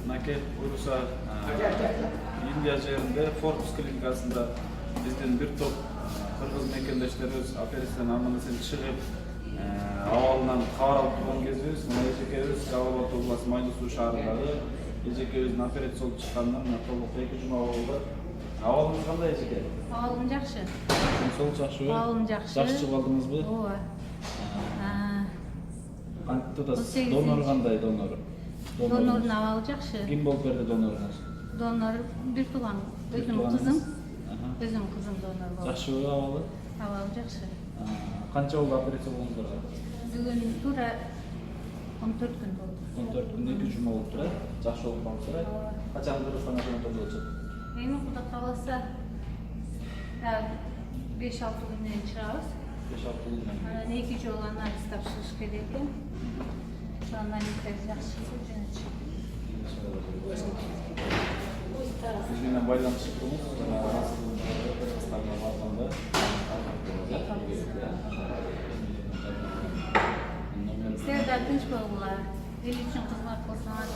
Мынакей буюрса Индия жеринде Forbes клиникасында биздин бир топ кыргыз мекендештерибиз операциядан аман-эсен чыгып, абалынан кабар алып турган кезибиз. Мына эжекебиз Жалал Абад областы Майлуу Суу шаарындагы эжекебиздин операция болуп чыкканына мына толук 2 жума болду. Абалыңыз кандай эжеке? Абалым жакшы. Сол жакшыбы? Абалым жакшы. Жакшы чыгып алдыңызбы? Ооба. Кантип донор кандай донор? Донордун абалы жакшы. Ким болуп берди доноруңуз? Донор бир тууган, өзүм кызым. Өзүм кызым донор болду. Жакшыбы абалы? Абалы жакшы. Канча болду операция болгондорго? Бүгүн туура 14 күн болду. 14 күн 2 жума болуптур, э? Жакшы болуп калыптыр, э? Качан Кыргызстанга жөнөтө болчу? Эми Кудай кааласа 5-6 күндөн чыгабыз. 5-6 күндөн. Анан 2 жолу анализ тапшырыш керек экен. Ошо анализдер жакшы жөнөтүшөт. Биз менен байланышып туруңуз, Кыргызстанга барганда. Силер да тынч болгула. Эл үчүн кызмат кылсаңар,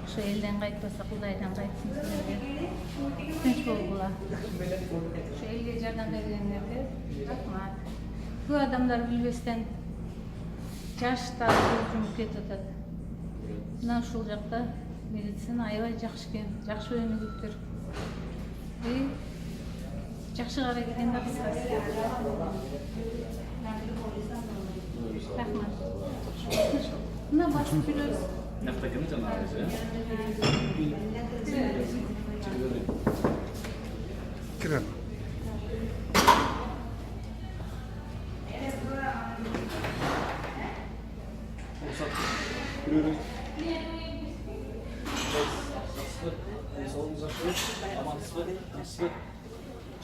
ошо элден кайтпаса Кудайдан кайтсын силерге. Тынч болгула. Ошо элге жардам бергендерге рахмат. Көп адамдар билбестен жаштар жумуп кетип атат. Мына ушул жакта медицина аябай жакшы экен, жакшы өнүгүптүр. Жакшы карай келгенде кыскасы. Рахмат. Мына басып жүрөбүз. Мынакта ким жанагы, э? Кирен.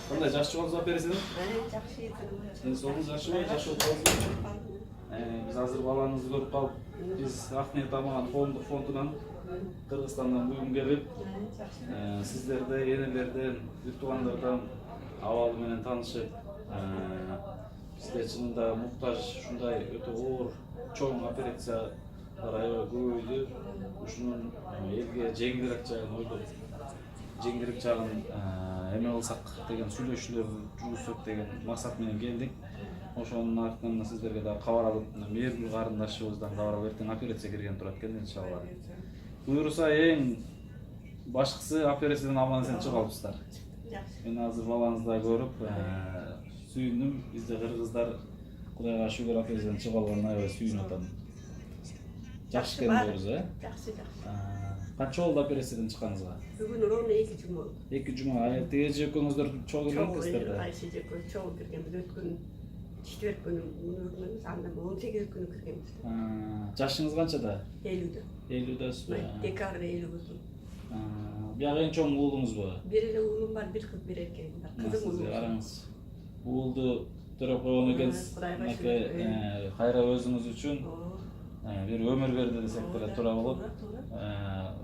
Кандай жакшы болдуңуз операциядан? Жакшы экен. Сен соңуз жакшыбы? Жакшы болуп калдыңызбы? Биз азыр балаңызды көрүп калып, биз Акниет Амаган коомдук фондунан Кыргызстандан буюм келип, сиздерди, энелерден, бир туугандардан абалы менен таанышып, бизде чынында муктаж ушундай өтө оор, чоң операциялар аябай көбөйдү. Ушунун элге жеңилирээк жагын ойлоп, жеңилирээк жагын эме кылсак деген сүйлөшүүлөр жүргүзсөк деген максат менен келдик. Ошонун артынан сиздерге да кабар алып, мээрдүү карындашыбыздан кабар алып, эртең операция кирген турат экен иншалла. Буюрса эң башкысы операциядан аман-эсен чыгып алыпсыздар. Мен азыр балаңызды көрүп, сүйүндүм. Бизде кыргыздар Кудайга шүгүр операциядан чыгып алганына аябай сүйүнүп атам. Жакшы экен буюрса, э? Жакшы, жакшы. Канча болду операциядан чыкканыңызга? Бүгүн ровно 2 жума болду. 2 жума. Тиги эжекеңиздер чогуу келгенсиздер да? Кайсы эжекке чогуу кирген. Биз өткөн четверг күнү муну андан 18 күнү киргенбиз. Жашыңыз канчада? 50-дө. 50-дөсүзбү? Декабрда 50 болду. Бияк эң чоң уулуңузбу? Бир эле уулум бар, бир кыз, бир эркегим бар. Кызым уулум. Караңыз. Уулду төрөп койгон экенсиз. Кайра өзүңүз үчүн бир өмүр берди десек деле туура болот.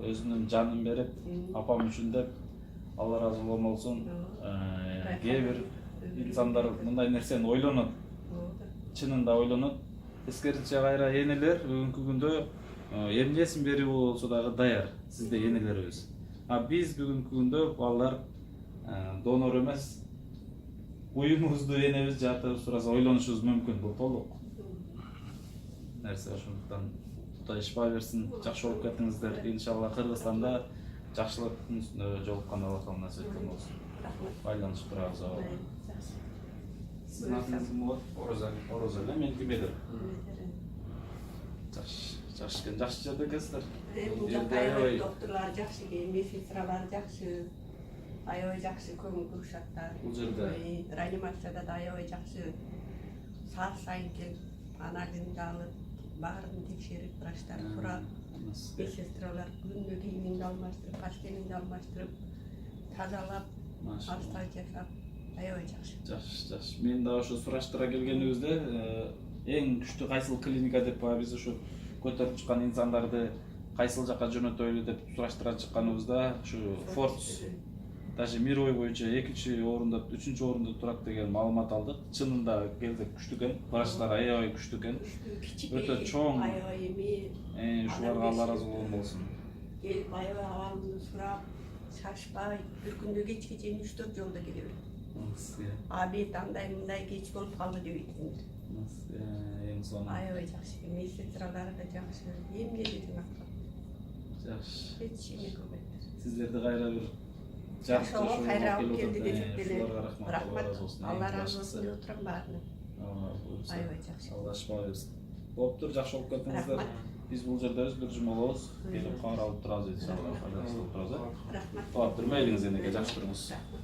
Өзүнүн жанын берип, апам үчүн деп, Алла ыраазы болсун. Кээ бир инсандар мындай нерсени ойлонот. Чынында ойлонот. Тескерисинче кайра энелер бүгүнкү күндө эмнесин берүү болсо дагы даяр сизде энелерибиз. Биз бүгүнкү күндө балдар донор эмес, уюмубузду энебиз жатыбыз турасында ойлонушубуз мүмкүн. Бул толук нерсе. Ошондуктан Кудай шифа берсин, жакшы болуп кеттиңиздер. Иншалла Кыргызстанда жакшылыктын үстүндө жолуккан Алла таала насип эткөн болсун. Байланышып турабыз. Сиздин атыңыз ким болот? Орозали, мен Тимедир. Жакшы экен, жакшы жерде экенсиздер. Бул жакта аябай докторлор жакшы экен, медсестралар жакшы. Аябай жакшы көңүл бурушаттар. Бул жерде реанимацияда да аябай жакшы. Саат сайын келип, анализин алып, баарын текшерип, врачтар сурап, медсестралар күнүнө кийимиңди алмаштырып, постелиңди алмаштырып, тазалап, массаж жасап, аябай жакшы. Жакшы. Мен да ошо врачтарга келгенибизде эң күчтүү кайсыл клиника деп биз ушу көтөрүп чыккан инсандарды кайсыл жакка жөнөтөлү деп сураштыра чыкканыбызда ушу Forbes даже мировой боюнча 2-орунда, 3-орунда турат деген маалымат алдык. Чынында келдик күчтүү экен. Врачтар аябай күчтүү экен. Өтө чоң. Аябай эми. Ушуларга Алла ыраазы болсун. келип аябай абалымды сурап, шашпай, бир күндө кечке чейин 3-4 жолдо келе берет. Абийет андай мындай кеч болуп калды дебейтиңер. Эң сонун. Аябай жакшы, медсестралары да жакшы, эмнеге жинаккан. Жакшы. Эч эме кылбайт. Сиздерди кайра бир Жакшы кайра алып келди десек деле. Рахмат. Алла разы болсун деп отурам баарына. Аябай жакшы. Алла шифа берсин. Болуптур, жакшы болуп кеттиңиздер. Рахмат. Биз бул жердебиз, бир жума болобуз. Келип кар алып турабыз иншалла. Рахмат. Рахмат. Туруп мейлиңиз энеге жакшы туруңуз. Рахмат.